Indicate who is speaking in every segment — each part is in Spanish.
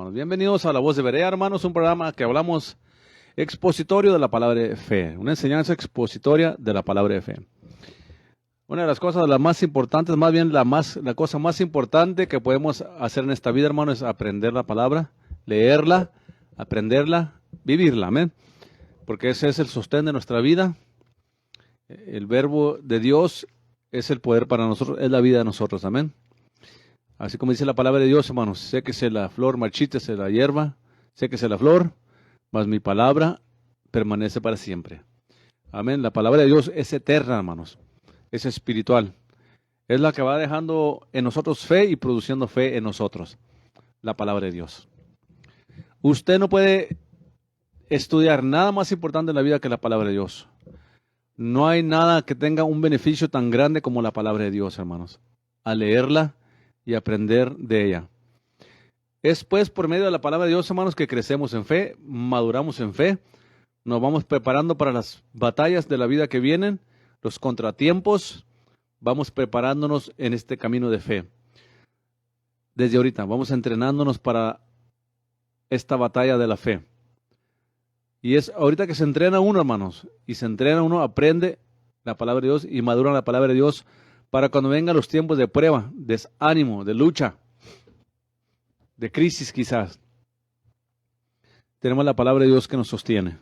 Speaker 1: hermanos. Bienvenidos a La Voz de Berea, hermanos, un programa que hablamos expositorio de la palabra de fe, una enseñanza expositoria de la palabra de fe. Una de las cosas las más importantes, más bien la cosa más importante que podemos hacer en esta vida, hermanos, es aprender la palabra, leerla, aprenderla, vivirla, amén. Porque ese es el sostén de nuestra vida. El verbo de Dios es el poder para nosotros, es la vida de nosotros, amén. Así como dice la palabra de Dios, hermanos, séquese la flor, marchítese la hierba, séquese la flor, mas mi palabra permanece para siempre. Amén. La palabra de Dios es eterna, hermanos. Es espiritual. Es la que va dejando en nosotros fe y produciendo fe en nosotros. La palabra de Dios. Usted no puede estudiar nada más importante en la vida que la palabra de Dios. No hay nada que tenga un beneficio tan grande como la palabra de Dios, hermanos. Al leerla y aprender de ella. Es pues por medio de la palabra de Dios, hermanos, que crecemos en fe, maduramos en fe, nos vamos preparando para las batallas de la vida que vienen, los contratiempos, vamos preparándonos en este camino de fe. Desde ahorita, vamos entrenándonos para esta batalla de la fe. Y es ahorita que se entrena uno, hermanos, y se entrena uno, aprende la palabra de Dios y madura la palabra de Dios para cuando vengan los tiempos de prueba, desánimo, de lucha, de crisis quizás. Tenemos la palabra de Dios que nos sostiene.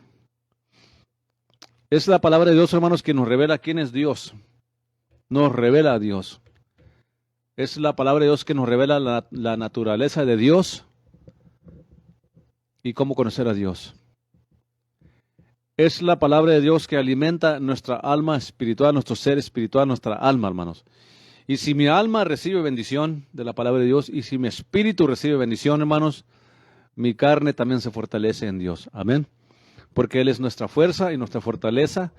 Speaker 1: Es la palabra de Dios, hermanos, que nos revela quién es Dios. Nos revela a Dios. Es la palabra de Dios que nos revela la naturaleza de Dios y cómo conocer a Dios. Es la palabra de Dios que alimenta nuestra alma espiritual, nuestro ser espiritual, nuestra alma, hermanos. Y si mi alma recibe bendición de la palabra de Dios y si mi espíritu recibe bendición, hermanos, mi carne también se fortalece en Dios. Amén. Porque Él es nuestra fuerza y nuestra fortaleza.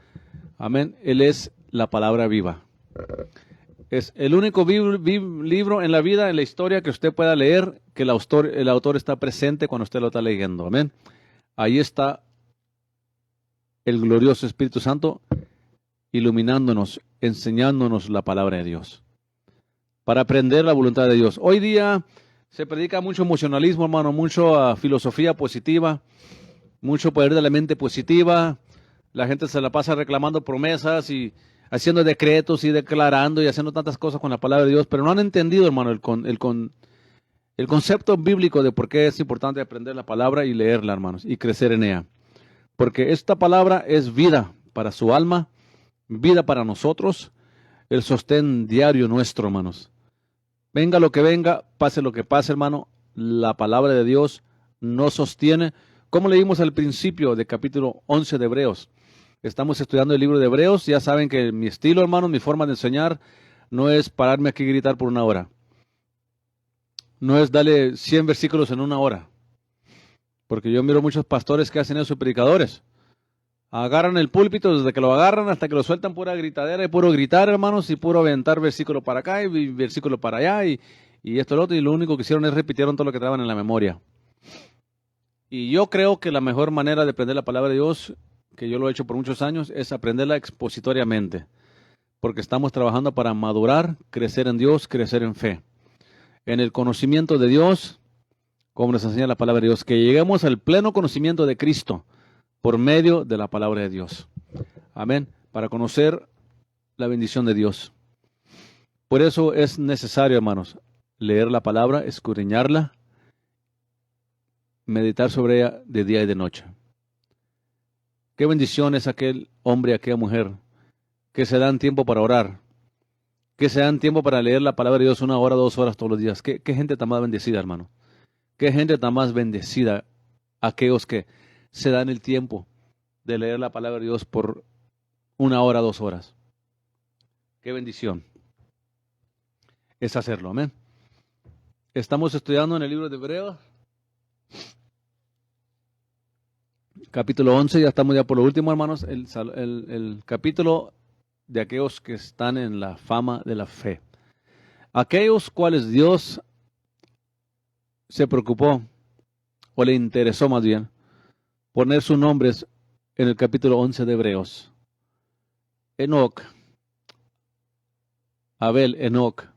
Speaker 1: Amén. Él es la palabra viva. Es el único libro en la vida, en la historia que usted pueda leer, que el autor está presente cuando usted lo está leyendo. Amén. Ahí está el glorioso Espíritu Santo iluminándonos, enseñándonos la palabra de Dios. Para aprender la voluntad de Dios. Hoy día se predica mucho emocionalismo, hermano, mucho filosofía positiva, mucho poder de la mente positiva. La gente se la pasa reclamando promesas y haciendo decretos y declarando y haciendo tantas cosas con la palabra de Dios, pero no han entendido, hermano, el concepto bíblico de por qué es importante aprender la palabra y leerla, hermanos, y crecer en ella. Porque esta palabra es vida para su alma, vida para nosotros, el sostén diario nuestro, hermanos. Venga lo que venga, pase lo que pase, hermano, la palabra de Dios nos sostiene. Como leímos al principio del capítulo 11 de Hebreos. Estamos estudiando el libro de Hebreos. Ya saben que mi estilo, hermano, mi forma de enseñar no es pararme aquí y gritar por una hora. No es darle 100 versículos en una hora. Porque yo miro muchos pastores que hacen eso y predicadores. Agarran el púlpito desde que lo agarran hasta que lo sueltan, pura gritadera y puro gritar, hermanos, y puro aventar versículo para acá y versículo para allá y esto y lo otro. Y lo único que hicieron es repitieron todo lo que traban en la memoria. Y yo creo que la mejor manera de aprender la palabra de Dios, que yo lo he hecho por muchos años, es aprenderla expositoriamente. Porque estamos trabajando para madurar, crecer en Dios, crecer en fe. En el conocimiento de Dios, como nos enseña la palabra de Dios, que lleguemos al pleno conocimiento de Cristo por medio de la palabra de Dios. Amén. Para conocer la bendición de Dios. Por eso es necesario, hermanos, leer la palabra, escudriñarla, meditar sobre ella de día y de noche. Qué bendición es aquel hombre, aquella mujer que se dan tiempo para orar, que se dan tiempo para leer la palabra de Dios 1 hora, 2 horas todos los días. Qué gente tan más bendecida, hermano. Qué gente tan más bendecida aquellos que se dan el tiempo de leer la palabra de Dios por 1 hora, 2 horas. Qué bendición es hacerlo, amén. Estamos estudiando en el libro de Hebreos, capítulo 11, ya estamos ya por lo último, hermanos, el capítulo de aquellos que están en la fama de la fe. Aquellos cuales Dios se preocupó, o le interesó más bien, poner sus nombres en el capítulo 11 de Hebreos. Enoc, Abel, Enoc,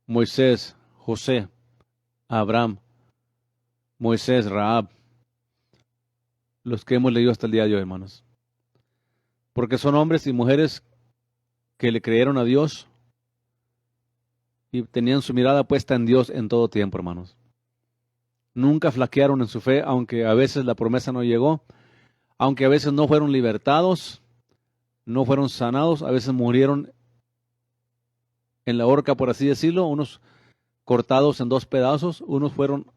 Speaker 1: Moisés, José, Abraham, Moisés, Rahab, los que hemos leído hasta el día de hoy, hermanos. Porque son hombres y mujeres que le creyeron a Dios y tenían su mirada puesta en Dios en todo tiempo, hermanos. Nunca flaquearon en su fe, aunque a veces la promesa no llegó, aunque a veces no fueron libertados, no fueron sanados, a veces murieron en la horca, por así decirlo, unos cortados en 2 pedazos, unos fueron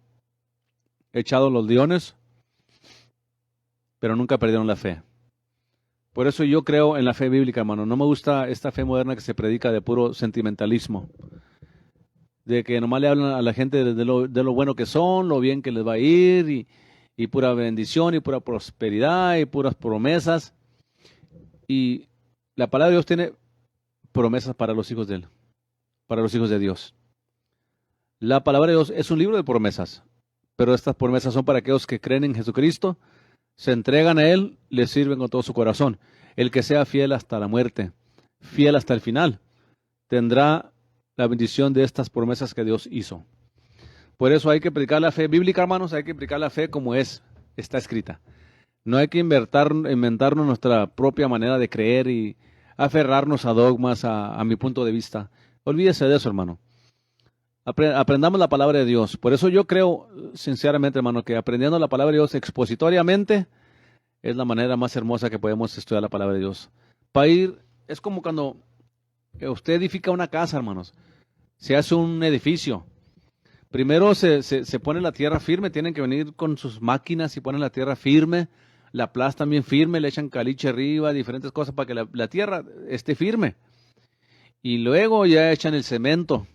Speaker 1: echados a los leones, pero nunca perdieron la fe. Por eso yo creo en la fe bíblica, hermano. No me gusta esta fe moderna que se predica de puro sentimentalismo, de que nomás le hablan a la gente de lo bueno que son, lo bien que les va a ir, y pura bendición, y pura prosperidad, y puras promesas. Y la palabra de Dios tiene promesas para los hijos de Él, para los hijos de Dios. La palabra de Dios es un libro de promesas, pero estas promesas son para aquellos que creen en Jesucristo, se entregan a Él, le sirven con todo su corazón. El que sea fiel hasta la muerte, fiel hasta el final, tendrá la bendición de estas promesas que Dios hizo. Por eso hay que predicar la fe bíblica, hermanos, hay que predicar la fe como está escrita. No hay que inventarnos nuestra propia manera de creer y aferrarnos a dogmas, a mi punto de vista. Olvídese de eso, hermano. Aprendamos la palabra de Dios. Por eso yo creo, sinceramente, hermano, que aprendiendo la palabra de Dios expositoriamente es la manera más hermosa que podemos estudiar la palabra de Dios. Es como cuando usted edifica una casa, hermanos. Se hace un edificio. Primero se pone la tierra firme, tienen que venir con sus máquinas y ponen la tierra firme, la aplastan bien firme, le echan caliche arriba, diferentes cosas para que la tierra esté firme. Y luego ya echan el cemento.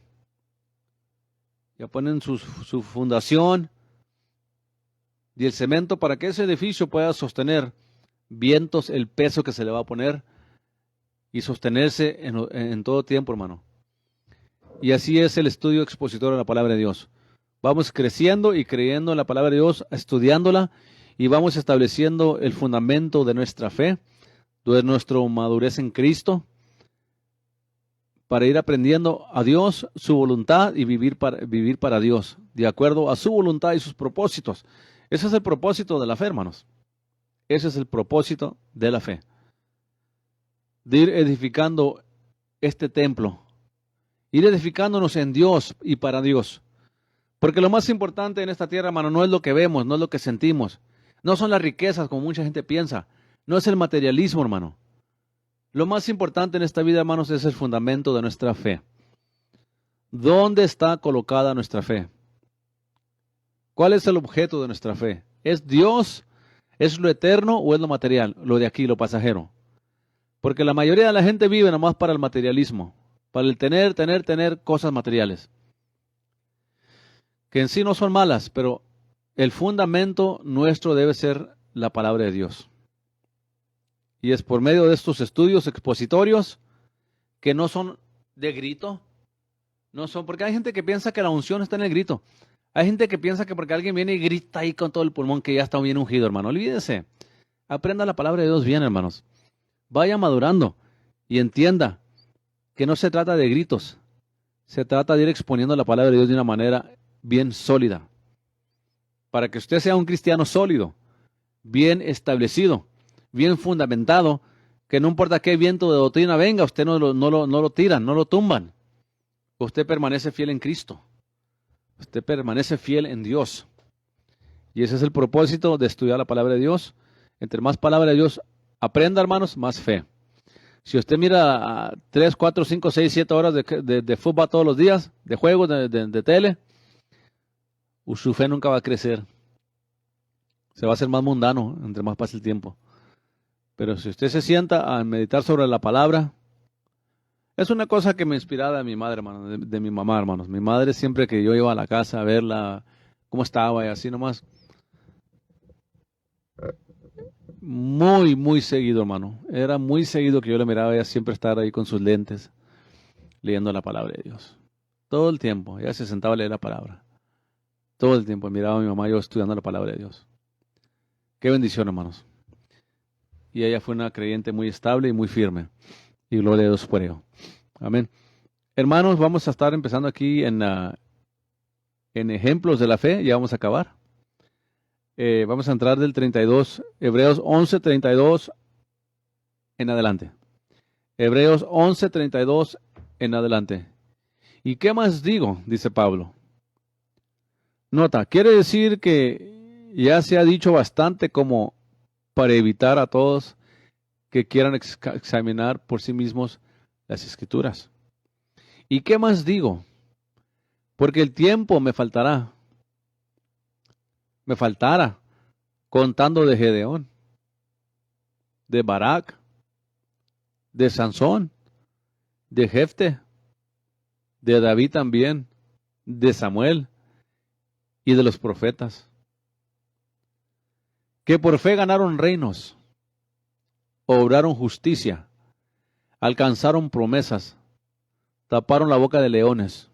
Speaker 1: Ya ponen su fundación y el cemento para que ese edificio pueda sostener vientos, el peso que se le va a poner y sostenerse en todo tiempo, hermano. Y así es el estudio expositor de la palabra de Dios. Vamos creciendo y creyendo en la palabra de Dios, estudiándola, y vamos estableciendo el fundamento de nuestra fe, de nuestra madurez en Cristo, para ir aprendiendo a Dios, su voluntad, y vivir para Dios, de acuerdo a su voluntad y sus propósitos. Ese es el propósito de la fe, hermanos. Ese es el propósito de la fe. De ir edificando este templo, ir edificándonos en Dios y para Dios. Porque lo más importante en esta tierra, hermano, no es lo que vemos, no es lo que sentimos. No son las riquezas, como mucha gente piensa. No es el materialismo, hermano. Lo más importante en esta vida, hermanos, es el fundamento de nuestra fe. ¿Dónde está colocada nuestra fe? ¿Cuál es el objeto de nuestra fe? ¿Es Dios? ¿Es lo eterno o es lo material? Lo de aquí, lo pasajero. Porque la mayoría de la gente vive nomás para el materialismo, para el tener cosas materiales, que en sí no son malas, pero el fundamento nuestro debe ser la palabra de Dios. Y es por medio de estos estudios expositorios, que no son de grito, no son, porque hay gente que piensa que la unción está en el grito. Hay gente que piensa que porque alguien viene y grita ahí con todo el pulmón que ya está bien ungido, hermano. Olvídese. Aprenda la palabra de Dios bien, hermanos. Vaya madurando y entienda que no se trata de gritos. Se trata de ir exponiendo la palabra de Dios de una manera bien sólida. Para que usted sea un cristiano sólido, bien establecido, bien fundamentado, que no importa qué viento de doctrina venga, usted no lo tiran, no lo tumban. Usted permanece fiel en Cristo. Usted permanece fiel en Dios. Y ese es el propósito de estudiar la palabra de Dios. Entre más palabra de Dios aprenda, hermanos, más fe. Si usted mira 3, 4, 5, 6, 7 horas de fútbol todos los días, de juegos, de tele, su fe nunca va a crecer. Se va a hacer más mundano entre más pase el tiempo. Pero si usted se sienta a meditar sobre la palabra, es una cosa que me inspiraba de mi madre, hermano, de mi mamá, hermanos. Mi madre, siempre que yo iba a la casa a verla, cómo estaba y así nomás, muy, muy seguido, hermano. Era muy seguido que yo le miraba a ella siempre estar ahí con sus lentes, leyendo la palabra de Dios. Todo el tiempo, ella se sentaba a leer la palabra. Todo el tiempo miraba a mi mamá yo estudiando la palabra de Dios. Qué bendición, hermanos. Y ella fue una creyente muy estable y muy firme. Y gloria a Dios por ello. Amén. Hermanos, vamos a estar empezando aquí en ejemplos de la fe. Ya vamos a acabar. Vamos a entrar del 32, Hebreos 11, 32 en adelante. Hebreos 11, 32 en adelante. ¿Y qué más digo? Dice Pablo. Nota, quiere decir que ya se ha dicho bastante como para evitar a todos que quieran examinar por sí mismos las Escrituras. ¿Y qué más digo? Porque el tiempo me faltará. Me faltara contando de Gedeón, de Barak, de Sansón, de Jefte, de David también, de Samuel y de los profetas, que por fe ganaron reinos, obraron justicia, alcanzaron promesas, taparon la boca de leones,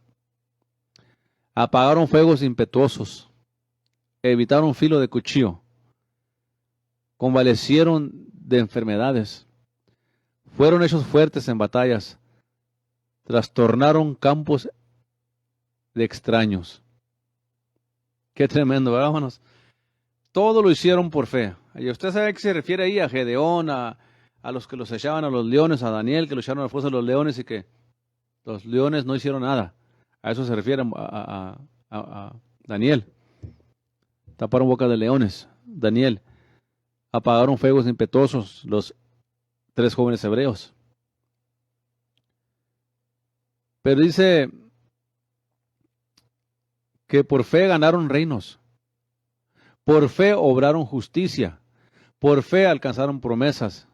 Speaker 1: apagaron fuegos impetuosos, evitaron filo de cuchillo, convalecieron de enfermedades, fueron hechos fuertes en batallas, trastornaron campos de extraños. Qué tremendo, ¿verdad, hermanos? Todo lo hicieron por fe. Y usted sabe que se refiere ahí a Gedeón, a los que los echaban a los leones, a Daniel, que lo echaron a la fosa de los leones y que los leones no hicieron nada. A eso se refiere a Daniel. Taparon boca de leones, Daniel. Apagaron fuegos impetuosos los 3 jóvenes hebreos. Pero dice que por fe ganaron reinos, por fe obraron justicia, por fe alcanzaron promesas.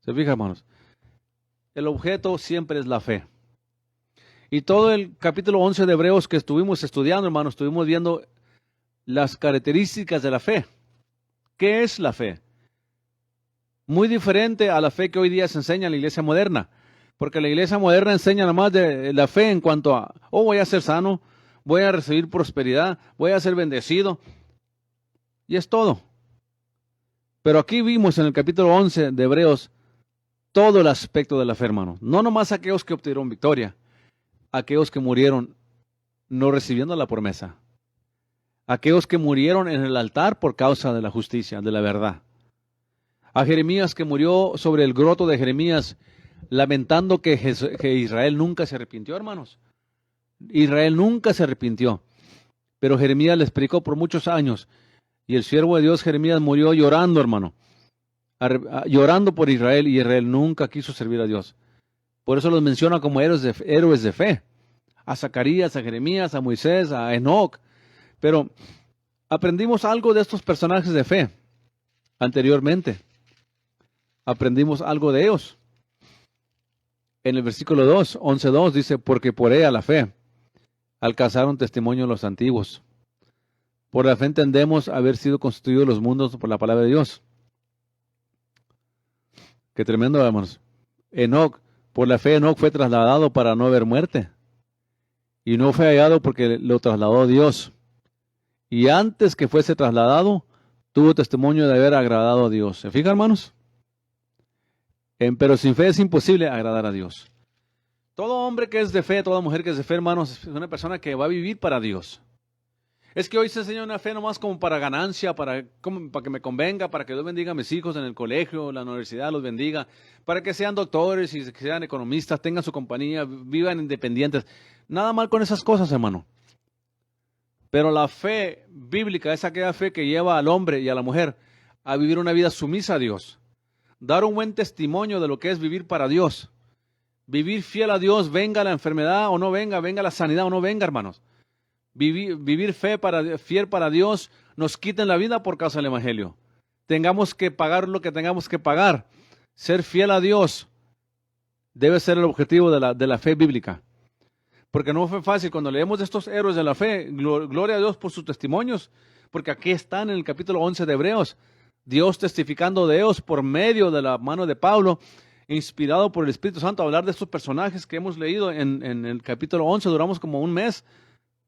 Speaker 1: ¿Se fijan, hermanos? El objeto siempre es la fe. Y todo el capítulo 11 de Hebreos que estuvimos estudiando, hermanos, estuvimos viendo las características de la fe. ¿Qué es la fe? Muy diferente a la fe que hoy día se enseña en la iglesia moderna. Porque la iglesia moderna enseña nada más de la fe en cuanto a, voy a ser sano, voy a recibir prosperidad, voy a ser bendecido. Y es todo. Pero aquí vimos en el capítulo 11 de Hebreos todo el aspecto de la fe, hermanos. No nomás aquellos que obtuvieron victoria, aquellos que murieron no recibiendo la promesa. Aquellos que murieron en el altar por causa de la justicia, de la verdad. A Jeremías que murió sobre el groto de Jeremías, lamentando que Israel nunca se arrepintió, hermanos. Israel nunca se arrepintió. Pero Jeremías le explicó por muchos años. Y el siervo de Dios, Jeremías, murió llorando, hermano. Llorando por Israel, y Israel nunca quiso servir a Dios. Por eso los menciona como héroes de fe. A Zacarías, a Jeremías, a Moisés, a Enoc. Pero aprendimos algo de estos personajes de fe anteriormente. Aprendimos algo de ellos. En el versículo 2, 11:2 dice, porque por ella la fe alcanzaron testimonio los antiguos. Por la fe entendemos haber sido constituidos los mundos por la palabra de Dios. Qué tremendo, hermanos. Enoc, por la fe Enoc fue trasladado para no ver muerte. Y no fue hallado porque lo trasladó Dios. Y antes que fuese trasladado, tuvo testimonio de haber agradado a Dios. ¿Se fijan, hermanos? Pero sin fe es imposible agradar a Dios. Todo hombre que es de fe, toda mujer que es de fe, hermanos, es una persona que va a vivir para Dios. Es que hoy se enseña una fe nomás como para ganancia, para que me convenga, para que Dios bendiga a mis hijos en el colegio, la universidad los bendiga, para que sean doctores y que sean economistas, tengan su compañía, vivan independientes. Nada mal con esas cosas, hermano. Pero la fe bíblica es aquella fe que lleva al hombre y a la mujer a vivir una vida sumisa a Dios. Dar un buen testimonio de lo que es vivir para Dios. Vivir fiel a Dios, venga la enfermedad o no venga, venga la sanidad o no venga, hermanos. Vivir fiel para Dios, nos quiten la vida por causa del Evangelio. Tengamos que pagar lo que tengamos que pagar. Ser fiel a Dios debe ser el objetivo de la fe bíblica. Porque no fue fácil. Cuando leemos de estos héroes de la fe, gloria a Dios por sus testimonios, porque aquí están en el capítulo 11 de Hebreos, Dios testificando de ellos por medio de la mano de Pablo, inspirado por el Espíritu Santo a hablar de estos personajes que hemos leído en el capítulo 11. Duramos como un mes,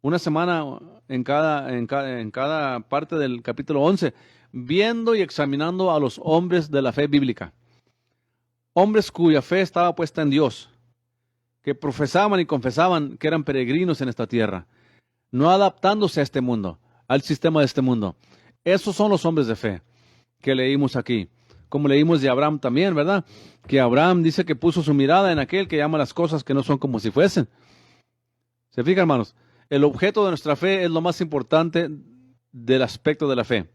Speaker 1: una semana en cada parte del capítulo 11, viendo y examinando a los hombres de la fe bíblica. Hombres cuya fe estaba puesta en Dios, que profesaban y confesaban que eran peregrinos en esta tierra, no adaptándose a este mundo, al sistema de este mundo. Esos son los hombres de fe que leímos aquí. Como leímos de Abraham también, ¿verdad? Que Abraham dice que puso su mirada en aquel que llama las cosas que no son como si fuesen. ¿Se fijan, hermanos? El objeto de nuestra fe es lo más importante del aspecto de la fe.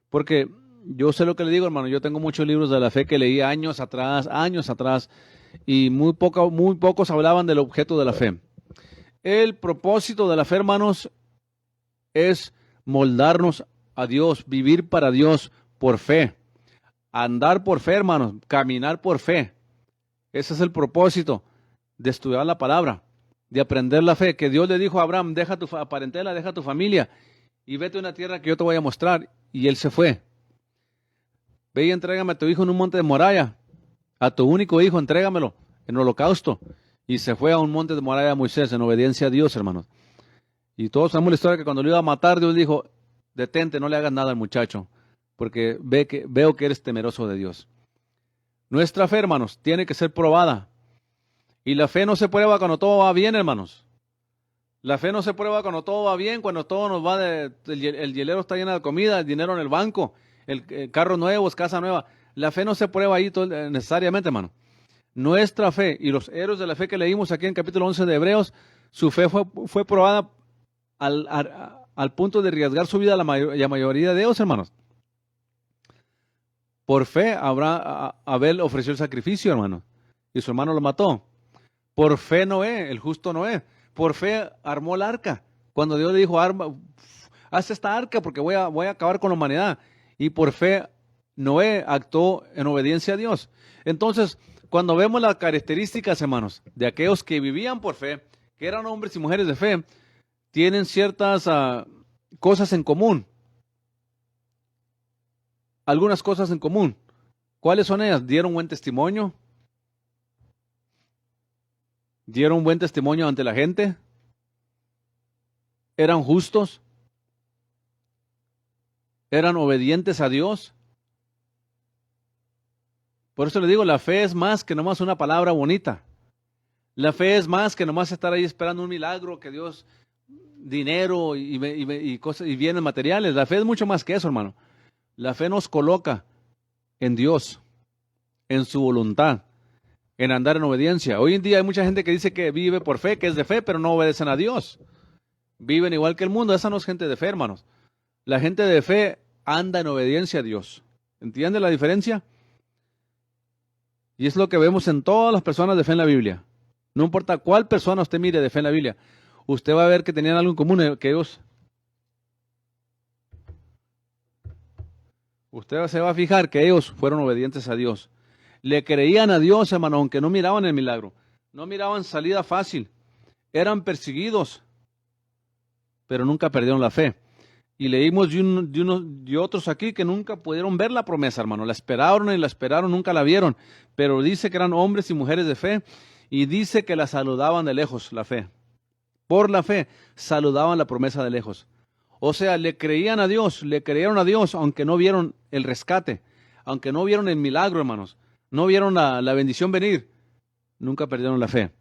Speaker 1: Porque yo sé lo que le digo, hermano. Yo tengo muchos libros de la fe que leí años atrás, y muy pocos hablaban del objeto de la fe. El propósito de la fe, hermanos, es moldarnos a Dios, vivir para Dios por fe. Andar por fe, hermanos, caminar por fe. Ese es el propósito de estudiar la palabra, de aprender la fe. Que Dios le dijo a Abraham, deja tu parentela, deja tu familia y vete a una tierra que yo te voy a mostrar. Y él se fue. Ve y entrégame a tu hijo en un monte de Moriah. A tu único hijo, entrégamelo en holocausto. Y se fue a un monte de Moriah Moisés en obediencia a Dios, hermanos. Y todos sabemos la historia que cuando lo iba a matar, Dios dijo, detente, no le hagas nada al muchacho, porque veo que eres temeroso de Dios. Nuestra fe, hermanos, tiene que ser probada. Y la fe no se prueba cuando todo va bien, hermanos. La fe no se prueba cuando todo va bien, cuando todo nos va el hielero está lleno de comida, el dinero en el banco, el carro nuevo, casa nueva. La fe no se prueba ahí necesariamente, hermano. Nuestra fe y los héroes de la fe que leímos aquí en capítulo 11 de Hebreos, su fe fue probada al punto de arriesgar su vida a la mayoría de ellos, hermanos. Por fe Abel ofreció el sacrificio, hermano, y su hermano lo mató. Por fe Noé, el justo Noé, por fe armó el arca. Cuando Dios le dijo, haz esta arca porque voy a acabar con la humanidad. Y por fe Noé actuó en obediencia a Dios. Entonces, cuando vemos las características, hermanos, de aquellos que vivían por fe, que eran hombres y mujeres de fe, tienen ciertas cosas en común. Algunas cosas en común. ¿Cuáles son ellas? Dieron buen testimonio. Dieron buen testimonio ante la gente. Eran justos. Eran obedientes a Dios. Por eso le digo, la fe es más que nomás una palabra bonita. La fe es más que nomás estar ahí esperando un milagro, que Dios, dinero y cosas y bienes materiales. La fe es mucho más que eso, hermano. La fe nos coloca en Dios, en su voluntad, en andar en obediencia. Hoy en día hay mucha gente que dice que vive por fe, que es de fe, pero no obedecen a Dios. Viven igual que el mundo. Esa no es gente de fe, hermanos. La gente de fe anda en obediencia a Dios. ¿Entiende la diferencia? Y es lo que vemos en todas las personas de fe en la Biblia. No importa cuál persona usted mire de fe en la Biblia, usted va a ver que tenían algo en común, que ellos... Usted se va a fijar que ellos fueron obedientes a Dios. Le creían a Dios, hermano, aunque no miraban el milagro. No miraban salida fácil. Eran perseguidos, pero nunca perdieron la fe. Y leímos de otros aquí que nunca pudieron ver la promesa, hermano. La esperaron, nunca la vieron. Pero dice que eran hombres y mujeres de fe. Y dice que la saludaban de lejos, la fe. Por la fe, saludaban la promesa de lejos. O sea, le creían a Dios, le creyeron a Dios, aunque no vieron el rescate, aunque no vieron el milagro, hermanos, no vieron la bendición venir, nunca perdieron la fe.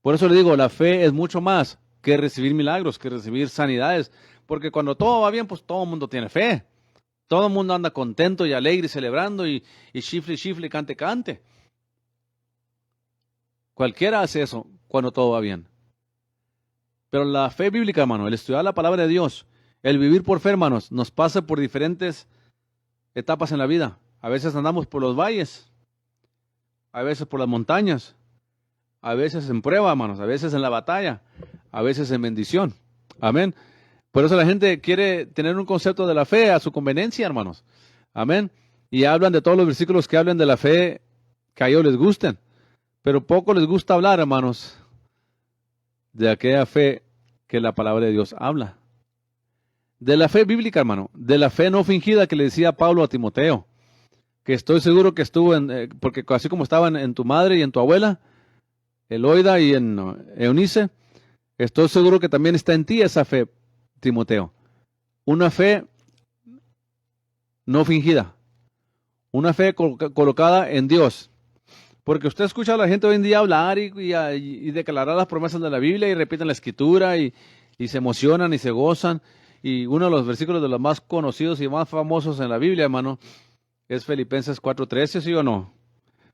Speaker 1: Por eso le digo, la fe es mucho más que recibir milagros, que recibir sanidades, porque cuando todo va bien, pues todo el mundo tiene fe. Todo el mundo anda contento y alegre y celebrando y chifle, cante. Cualquiera hace eso cuando todo va bien. Pero la fe bíblica, hermano, el estudiar la palabra de Dios, el vivir por fe, hermanos, nos pasa por diferentes etapas en la vida. A veces andamos por los valles, a veces por las montañas, a veces en prueba, hermanos, a veces en la batalla, a veces en bendición. Amén. Por eso la gente quiere tener un concepto de la fe a su conveniencia, hermanos. Amén. Y hablan de todos los versículos que hablan de la fe que a ellos les gusten. Pero poco les gusta hablar, hermanos, de aquella fe que la palabra de Dios habla. De la fe bíblica, hermano, de la fe no fingida que le decía Pablo a Timoteo, que estoy seguro que estuvo porque así como estaban en tu madre y en tu abuela, Eloida y en Eunice, estoy seguro que también está en ti esa fe, Timoteo. Una fe no fingida, una fe colocada en Dios. Porque usted escucha a la gente hoy en día hablar y declarar las promesas de la Biblia y repiten la escritura y se emocionan y se gozan Y uno de los versículos de los más conocidos y más famosos en la Biblia, hermano, es Filipenses 4:13, ¿sí o no?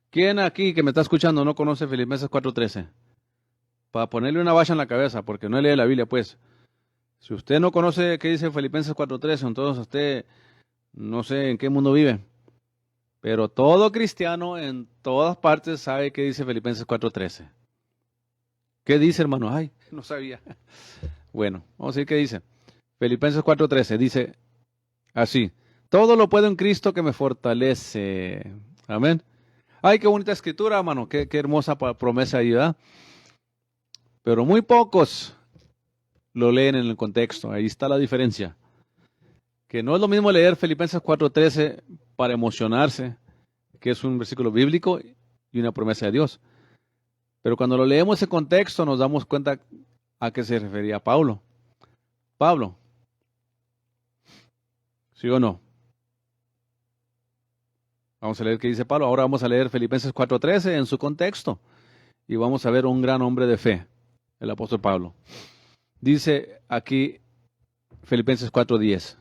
Speaker 1: ¿Quién aquí que me está escuchando no conoce Filipenses 4:13? Para ponerle una valla en la cabeza, porque no lee la Biblia, pues. Si usted no conoce qué dice Filipenses 4:13, entonces usted no sé en qué mundo vive. Pero todo cristiano en todas partes sabe qué dice Filipenses 4:13. ¿Qué dice, hermano? Ay, no sabía. Bueno, vamos a ver qué dice. Filipenses 4:13 dice así: todo lo puedo en Cristo que me fortalece. Amén. Ay, qué bonita escritura, hermano. Qué hermosa promesa ahí, ¿verdad? Pero muy pocos lo leen en el contexto. Ahí está la diferencia. Que no es lo mismo leer Filipenses 4:13 para emocionarse, que es un versículo bíblico y una promesa de Dios. Pero cuando lo leemos en contexto nos damos cuenta a qué se refería Pablo. Pablo, ¿sí o no? Vamos a leer qué dice Pablo. Ahora vamos a leer Filipenses 4:13 en su contexto. Y vamos a ver un gran hombre de fe, el apóstol Pablo. Dice aquí Filipenses 4:10.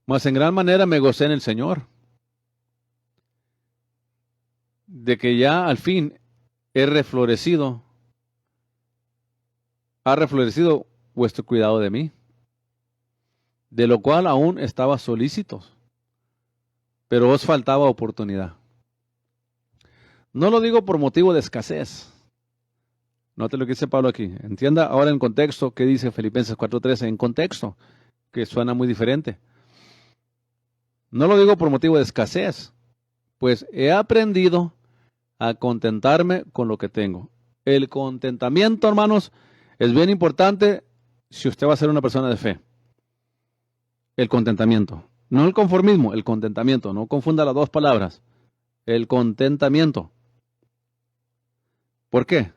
Speaker 1: Mas en gran manera me gocé en el Señor, de que ya al fin ha reflorecido vuestro cuidado de mí, de lo cual aún estaba solícitos, pero os faltaba oportunidad. No lo digo por motivo de escasez. Note lo que dice Pablo aquí. Entienda ahora en contexto qué dice Filipenses 4:13, en contexto, que suena muy diferente. No lo digo por motivo de escasez, pues he aprendido a contentarme con lo que tengo. El contentamiento, hermanos, es bien importante si usted va a ser una persona de fe. El contentamiento. No el conformismo, el contentamiento. No confunda las dos palabras. El contentamiento. ¿Por qué?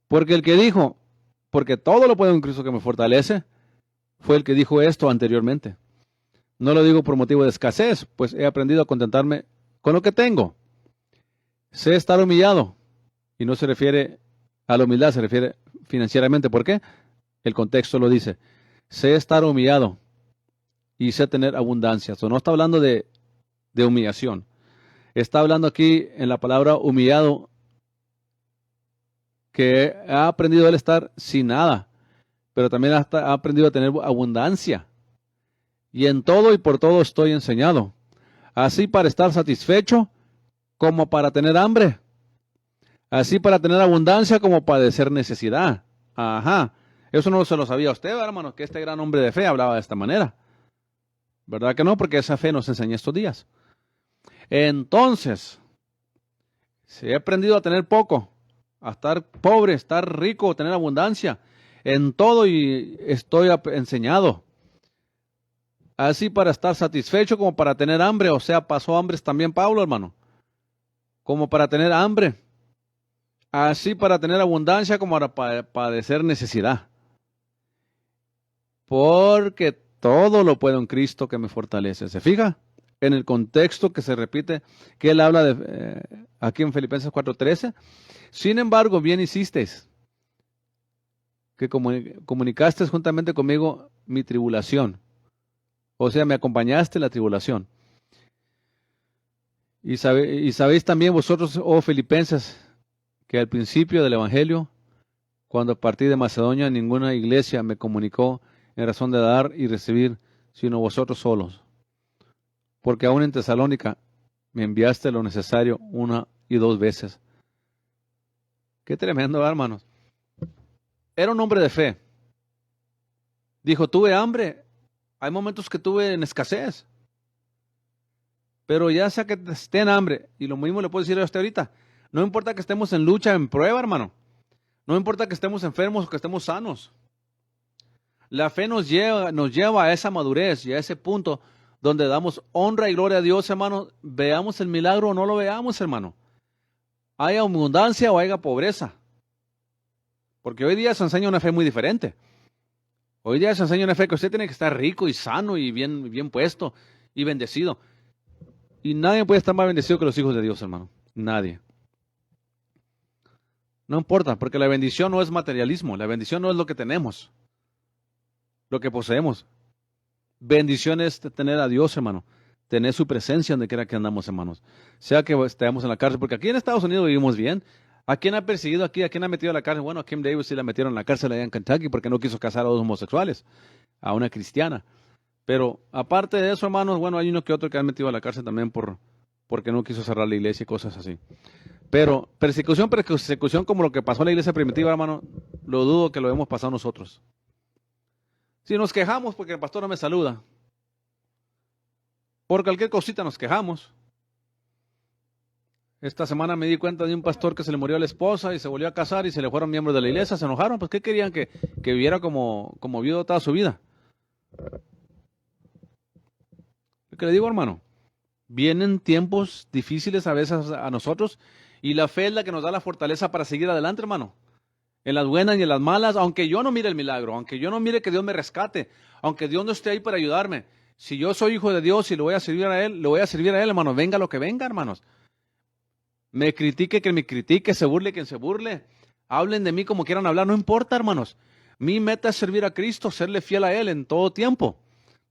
Speaker 1: Porque el que dijo, porque todo lo puedo en Cristo que me fortalece, fue el que dijo esto anteriormente. No lo digo por motivo de escasez, pues he aprendido a contentarme con lo que tengo. Sé estar humillado. Y no se refiere a la humildad, se refiere financieramente. ¿Por qué? El contexto lo dice. Sé estar humillado y sé tener abundancia. Eso no está hablando de humillación. Está hablando aquí en la palabra humillado, que ha aprendido a estar sin nada, pero también ha aprendido a tener abundancia. Y en todo y por todo estoy enseñado, así para estar satisfecho como para tener hambre, así para tener abundancia como padecer necesidad. Ajá, eso no se lo sabía usted, hermano, que este gran hombre de fe hablaba de esta manera. ¿Verdad que no? Porque esa fe nos enseña estos días. Entonces, si he aprendido a tener poco, a estar pobre, estar rico, tener abundancia en todo, y estoy enseñado. Así para estar satisfecho como para tener hambre. O sea, pasó hambres también Pablo, hermano. Como para tener hambre. Así para tener abundancia como para padecer necesidad. Porque todo lo puedo en Cristo que me fortalece. ¿Se fija? En el contexto que se repite, que él habla de aquí en Filipenses 4:13. Sin embargo, bien hicisteis, que comunicaste juntamente conmigo mi tribulación. O sea, me acompañaste en la tribulación. Y sabéis también vosotros, oh filipenses, que al principio del Evangelio, cuando partí de Macedonia, ninguna iglesia me comunicó en razón de dar y recibir, sino vosotros solos. Porque aún en Tesalónica me enviaste lo necesario 1 y 2 veces. Qué tremendo, hermanos. Era un hombre de fe. Dijo, tuve hambre. Hay momentos que tuve en escasez. Pero ya sea que esté en hambre, y lo mismo le puedo decir a usted ahorita, no importa que estemos en lucha, en prueba, hermano. No importa que estemos enfermos o que estemos sanos. La fe nos lleva a esa madurez y a ese punto donde damos honra y gloria a Dios, hermano. Veamos el milagro o no lo veamos, hermano. Haya abundancia o haya pobreza. Porque hoy día se enseña una fe muy diferente. Hoy día se enseña una fe que usted tiene que estar rico y sano y bien puesto y bendecido. Y nadie puede estar más bendecido que los hijos de Dios, hermano. Nadie. No importa, porque la bendición no es materialismo. La bendición no es lo que tenemos, lo que poseemos. Bendiciones de tener a Dios, hermano. Tener su presencia donde quiera que andamos, hermanos. Sea que estemos en la cárcel, porque aquí en Estados Unidos vivimos bien. ¿A quién ha perseguido aquí? ¿A quién ha metido a la cárcel? Bueno, a Kim Davis sí la metieron en la cárcel allá en Kentucky porque no quiso casar a dos homosexuales, a una cristiana. Pero aparte de eso, hermanos, bueno, hay uno que otro que han metido a la cárcel también porque no quiso cerrar la iglesia y cosas así. Pero persecución como lo que pasó en la iglesia primitiva, hermano, lo dudo que lo hemos pasado nosotros. Si nos quejamos porque el pastor no me saluda, por cualquier cosita nos quejamos. Esta semana me di cuenta de un pastor que se le murió a la esposa y se volvió a casar y se le fueron miembros de la iglesia, se enojaron, pues ¿qué querían? Que viviera como viudo toda su vida. Lo que le digo, hermano, vienen tiempos difíciles a veces a nosotros y la fe es la que nos da la fortaleza para seguir adelante, hermano. En las buenas y en las malas, aunque yo no mire el milagro, aunque yo no mire que Dios me rescate, aunque Dios no esté ahí para ayudarme, si yo soy hijo de Dios y le voy a servir a Él, le voy a servir a Él, hermano, venga lo que venga, hermanos. Me critique quien me critique, se burle quien se burle, hablen de mí como quieran hablar, no importa, hermanos. Mi meta es servir a Cristo, serle fiel a Él en todo tiempo,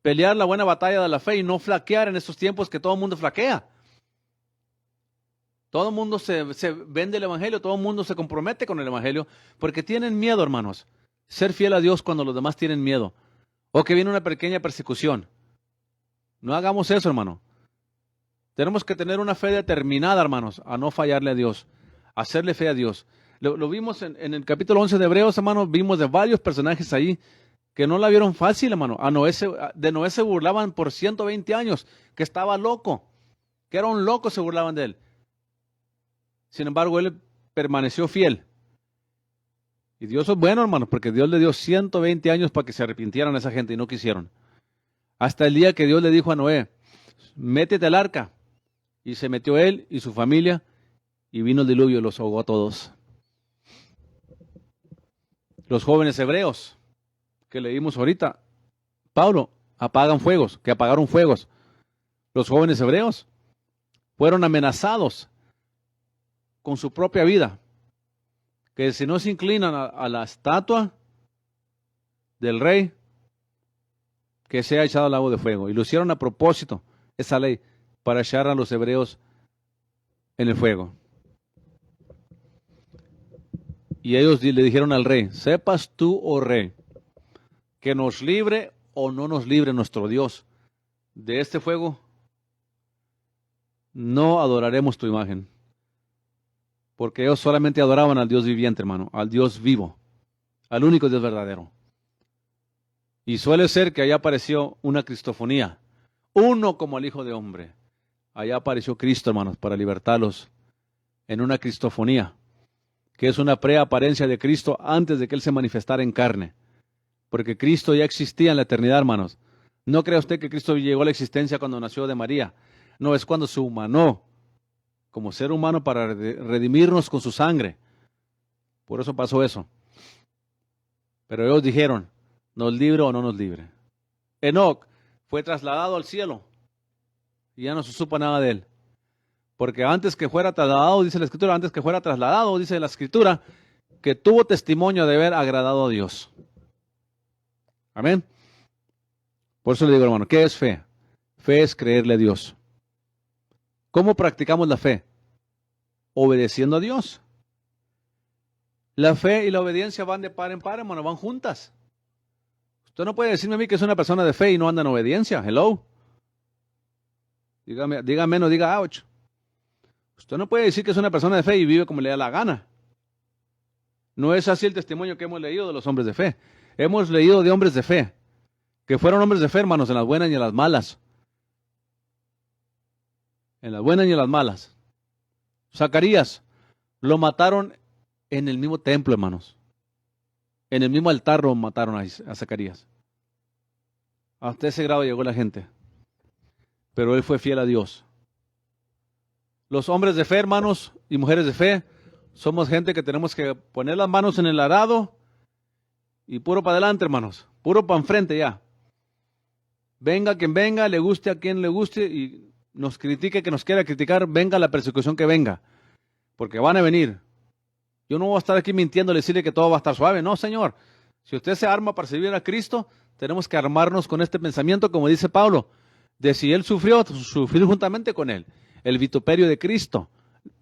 Speaker 1: pelear la buena batalla de la fe y no flaquear en estos tiempos que todo el mundo flaquea. Todo el mundo se vende el Evangelio, todo el mundo se compromete con el Evangelio porque tienen miedo, hermanos. Ser fiel a Dios cuando los demás tienen miedo. O que viene una pequeña persecución. No hagamos eso, hermano. Tenemos que tener una fe determinada, hermanos, a no fallarle a Dios, a hacerle fe a Dios. Lo vimos en el capítulo 11 de Hebreos, hermanos, vimos de varios personajes ahí que no la vieron fácil, hermano. De Noé se burlaban por 120 años, que estaba loco, que era un loco, se burlaban de él. Sin embargo, él permaneció fiel. Y Dios es bueno, hermanos, porque Dios le dio 120 años para que se arrepintieran a esa gente y no quisieron. Hasta el día que Dios le dijo a Noé, métete al arca. Y se metió él y su familia y vino el diluvio y los ahogó a todos. Los jóvenes hebreos que leímos ahorita, Pablo, que apagaron fuegos. Los jóvenes hebreos fueron amenazados con su propia vida, que si no se inclinan a la estatua del rey, que sea echado al lago de fuego. Y lo hicieron a propósito, esa ley, para echar a los hebreos en el fuego. Y ellos le dijeron al rey, sepas tú, oh rey, que nos libre o no nos libre nuestro Dios de este fuego, no adoraremos tu imagen. Porque ellos solamente adoraban al Dios viviente, hermano, al Dios vivo, al único Dios verdadero. Y suele ser que allá apareció una cristofonía, uno como el Hijo de Hombre. Allá apareció Cristo, hermanos, para libertarlos en una cristofonía, que es una preaparencia de Cristo antes de que Él se manifestara en carne. Porque Cristo ya existía en la eternidad, hermanos. No crea usted que Cristo llegó a la existencia cuando nació de María. No, es cuando se humanó como ser humano para redimirnos con su sangre. Por eso pasó eso. Pero ellos dijeron, ¿nos libre o no nos libre? Enoc fue trasladado al cielo y ya no se supo nada de él. Porque antes que fuera trasladado, dice la Escritura, que tuvo testimonio de haber agradado a Dios. Amén. Por eso le digo, hermano, ¿qué es fe? Fe es creerle a Dios. ¿Cómo practicamos la fe? Obedeciendo a Dios. La fe y la obediencia van de par en par, hermano, van juntas. Usted no puede decirme a mí que es una persona de fe y no anda en obediencia. Hello. Dígame, no diga ouch. Usted no puede decir que es una persona de fe y vive como le da la gana. No es así el testimonio que hemos leído de los hombres de fe. Hemos leído de hombres de fe, que fueron hombres de fe, hermanos, en las buenas y en las malas. En las buenas y en las malas. Zacarías lo mataron en el mismo templo, hermanos. En el mismo altar lo mataron a Zacarías. Hasta ese grado llegó la gente. Pero él fue fiel a Dios. Los hombres de fe, hermanos, y mujeres de fe, somos gente que tenemos que poner las manos en el arado y puro para adelante, hermanos. Puro para enfrente ya. Venga quien venga, le guste a quien le guste y nos critique que nos quiera criticar, venga la persecución que venga. Porque van a venir. Yo no voy a estar aquí mintiendo y decirle que todo va a estar suave. No, Señor. Si usted se arma para servir a Cristo, tenemos que armarnos con este pensamiento, como dice Pablo, de si Él sufrió, sufrir juntamente con Él. El vituperio de Cristo,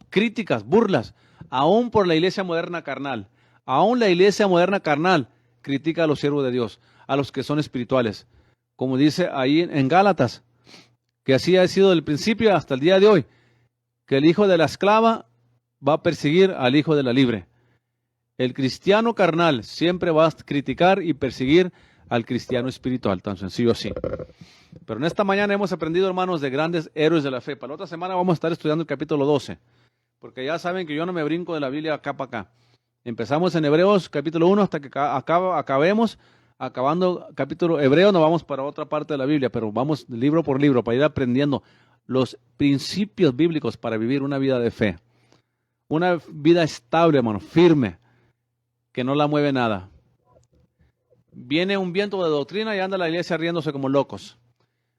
Speaker 1: críticas, burlas, aún por la iglesia moderna carnal. Aún la iglesia moderna carnal critica a los siervos de Dios, a los que son espirituales. Como dice ahí en Gálatas, que así ha sido del principio hasta el día de hoy, que el hijo de la esclava va a perseguir al hijo de la libre. El cristiano carnal siempre va a criticar y perseguir al cristiano espiritual, tan sencillo así. Pero en esta mañana hemos aprendido, hermanos, de grandes héroes de la fe. Para la otra semana vamos a estar estudiando el capítulo 12, porque ya saben que yo no me brinco de la Biblia acá para acá. Empezamos en Hebreos capítulo 1 hasta que acabemos. Acabando capítulo hebreo, nos vamos para otra parte de la Biblia, pero vamos libro por libro para ir aprendiendo los principios bíblicos para vivir una vida de fe. Una vida estable, hermano, firme, que no la mueve nada. Viene un viento de doctrina y anda la iglesia riéndose como locos.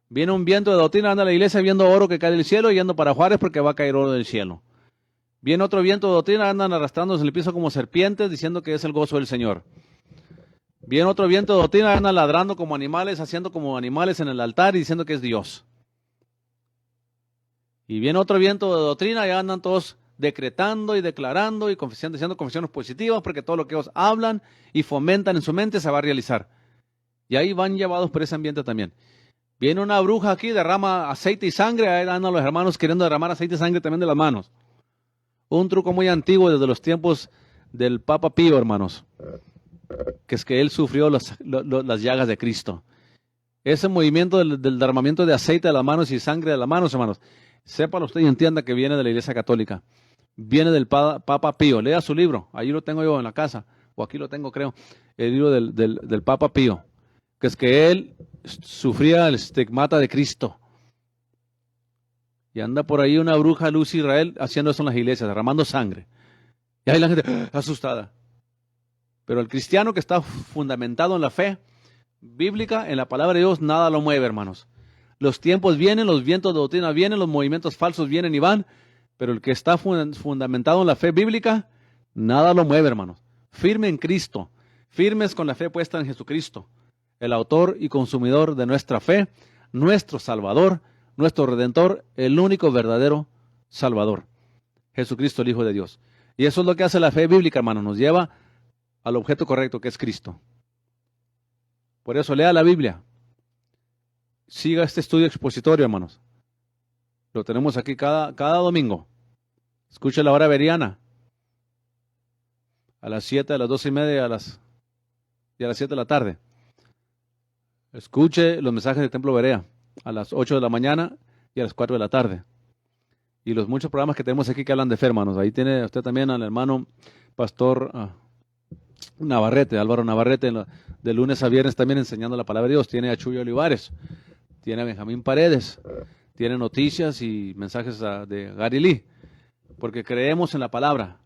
Speaker 1: Viene un viento de doctrina, anda la iglesia viendo oro que cae del cielo y yendo para Juárez porque va a caer oro del cielo. Viene otro viento de doctrina, andan arrastrándose en el piso como serpientes, diciendo que es el gozo del Señor. Viene otro viento de doctrina, andan ladrando como animales, haciendo como animales en el altar y diciendo que es Dios. Y viene otro viento de doctrina y andan todos decretando y declarando y diciendo confesiones positivas porque todo lo que ellos hablan y fomentan en su mente se va a realizar. Y ahí van llevados por ese ambiente también. Viene una bruja aquí, derrama aceite y sangre, ahí andan los hermanos queriendo derramar aceite y sangre también de las manos. Un truco muy antiguo desde los tiempos del Papa Pío, hermanos, que es que él sufrió las llagas de Cristo. Ese movimiento del derramamiento de aceite de las manos y sangre de las manos, hermanos, sépalo usted y entienda que viene de la Iglesia Católica. Viene del Papa Pío. Lea su libro, ahí lo tengo yo en la casa, o aquí lo tengo creo, el libro del Papa Pío, que es que él sufría el estigmata de Cristo. Y anda por ahí una bruja luz Israel haciendo eso en las iglesias, derramando sangre. Y ahí la gente asustada. Pero el cristiano que está fundamentado en la fe bíblica, en la palabra de Dios, nada lo mueve, hermanos. Los tiempos vienen, los vientos de doctrina vienen, los movimientos falsos vienen y van, pero el que está fundamentado en la fe bíblica, nada lo mueve, hermanos. Firme en Cristo, firmes con la fe puesta en Jesucristo, el autor y consumidor de nuestra fe, nuestro Salvador, nuestro Redentor, el único verdadero Salvador, Jesucristo, el Hijo de Dios. Y eso es lo que hace la fe bíblica, hermanos, nos lleva al objeto correcto, que es Cristo. Por eso lea la Biblia. Siga este estudio expositorio, hermanos. Lo tenemos aquí cada domingo. Escuche la hora veriana. A las 7, a las 12:30, y a las 7 de la tarde. Escuche los mensajes del Templo Berea a las 8 de la mañana y a las 4 de la tarde. Y los muchos programas que tenemos aquí que hablan de fe, hermanos. Ahí tiene usted también al hermano pastor Navarrete, Álvaro Navarrete, de lunes a viernes también enseñando la palabra de Dios. Tiene a Chuy Olivares, tiene a Benjamín Paredes, tiene noticias y mensajes de Gary Lee, porque creemos en la palabra.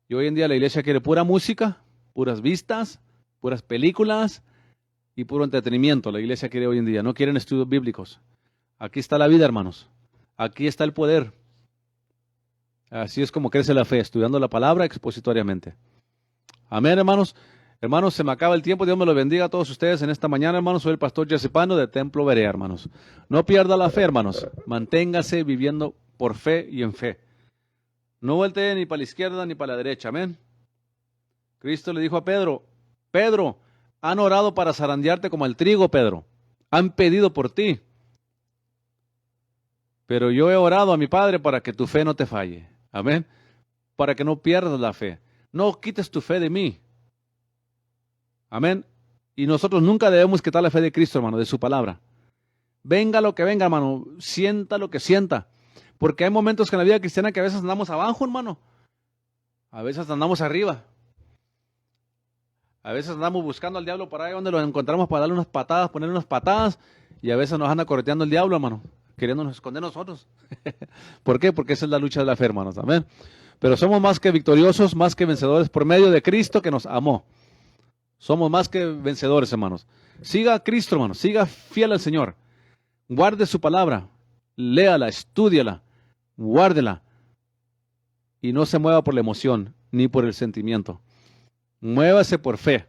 Speaker 1: Y hoy en día la iglesia quiere pura música, puras vistas, puras películas y puro entretenimiento. La iglesia quiere hoy en día, no quieren estudios bíblicos. Aquí está la vida, hermanos. Aquí está el poder. Así es como crece la fe, estudiando la palabra expositoriamente. Amén, hermanos. Hermanos, se me acaba el tiempo. Dios me lo bendiga a todos ustedes en esta mañana, hermanos. Soy el pastor Jesse Pano de Templo Berea, hermanos. No pierda la fe, hermanos. Manténgase viviendo por fe y en fe. No voltee ni para la izquierda ni para la derecha. Amén. Cristo le dijo a Pedro, Pedro, han orado para zarandearte como el trigo, Pedro. Han pedido por ti. Pero yo he orado a mi Padre para que tu fe no te falle. Amén. Para que no pierdas la fe. No quites tu fe de mí. Amén. Y nosotros nunca debemos quitar la fe de Cristo, hermano, de su palabra. Venga lo que venga, hermano. Sienta lo que sienta. Porque hay momentos que en la vida cristiana que a veces andamos abajo, hermano. A veces andamos arriba. A veces andamos buscando al diablo para ahí donde lo encontramos para darle unas patadas, ponerle unas patadas. Y a veces nos anda correteando el diablo, hermano, queriéndonos esconder nosotros. ¿Por qué? Porque esa es la lucha de la fe, hermanos. Amén. Pero somos más que victoriosos, más que vencedores por medio de Cristo que nos amó. Somos más que vencedores, hermanos. Siga a Cristo, hermanos. Siga fiel al Señor. Guarde su palabra. Léala, estúdiala, guárdela. Y no se mueva por la emoción ni por el sentimiento. Muévase por fe.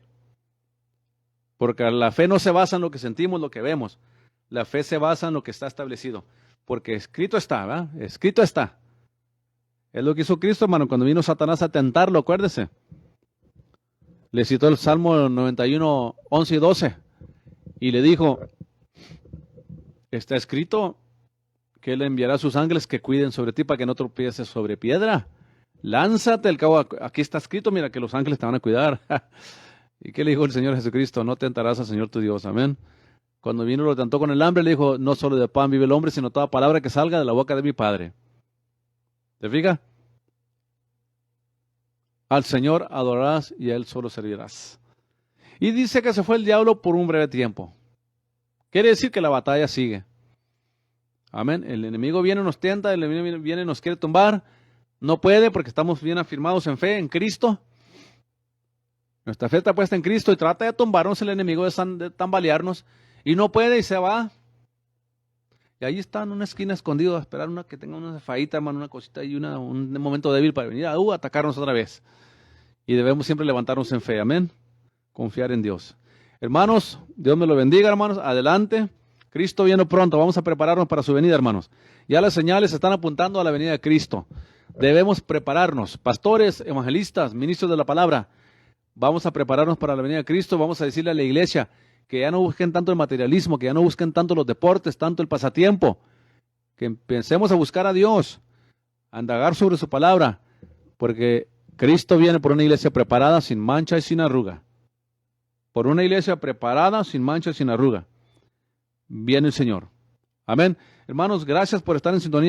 Speaker 1: Porque la fe no se basa en lo que sentimos, lo que vemos. La fe se basa en lo que está establecido. Porque escrito está, ¿verdad? Escrito está. Es lo que hizo Cristo, hermano, cuando vino Satanás a tentarlo, acuérdese. Le citó el Salmo 91, 11 y 12. Y le dijo, está escrito que Él enviará a sus ángeles que cuiden sobre ti para que no tropieces sobre piedra. Lánzate al cabo. Aquí está escrito, mira, que los ángeles te van a cuidar. ¿Y qué le dijo el Señor Jesucristo? No tentarás al Señor tu Dios. Amén. Cuando vino lo tentó con el hambre, le dijo, no solo de pan vive el hombre, sino toda palabra que salga de la boca de mi Padre. ¿Te fijas? Al Señor adorarás y a Él solo servirás. Y dice que se fue el diablo por un breve tiempo. Quiere decir que la batalla sigue. Amén. El enemigo viene, nos tienta, el enemigo viene, nos quiere tumbar. No puede porque estamos bien afirmados en fe, en Cristo. Nuestra fe está puesta en Cristo y trata de tumbarnos el enemigo, de tambalearnos. Y no puede y se va. Y ahí está en una esquina escondido a esperar que tenga una faíta, hermano, una cosita y un momento débil para venir a atacarnos otra vez. Y debemos siempre levantarnos en fe. Amén. Confiar en Dios. Hermanos, Dios me lo bendiga, hermanos. Adelante. Cristo viene pronto. Vamos a prepararnos para su venida, hermanos. Ya las señales están apuntando a la venida de Cristo. Debemos prepararnos. Pastores, evangelistas, ministros de la palabra. Vamos a prepararnos para la venida de Cristo. Vamos a decirle a la iglesia que ya no busquen tanto el materialismo, que ya no busquen tanto los deportes, tanto el pasatiempo. Que empecemos a buscar a Dios, a indagar sobre su palabra. Porque Cristo viene por una iglesia preparada, sin mancha y sin arruga. Por una iglesia preparada, sin mancha y sin arruga. Viene el Señor. Amén. Hermanos, gracias por estar en sintonía.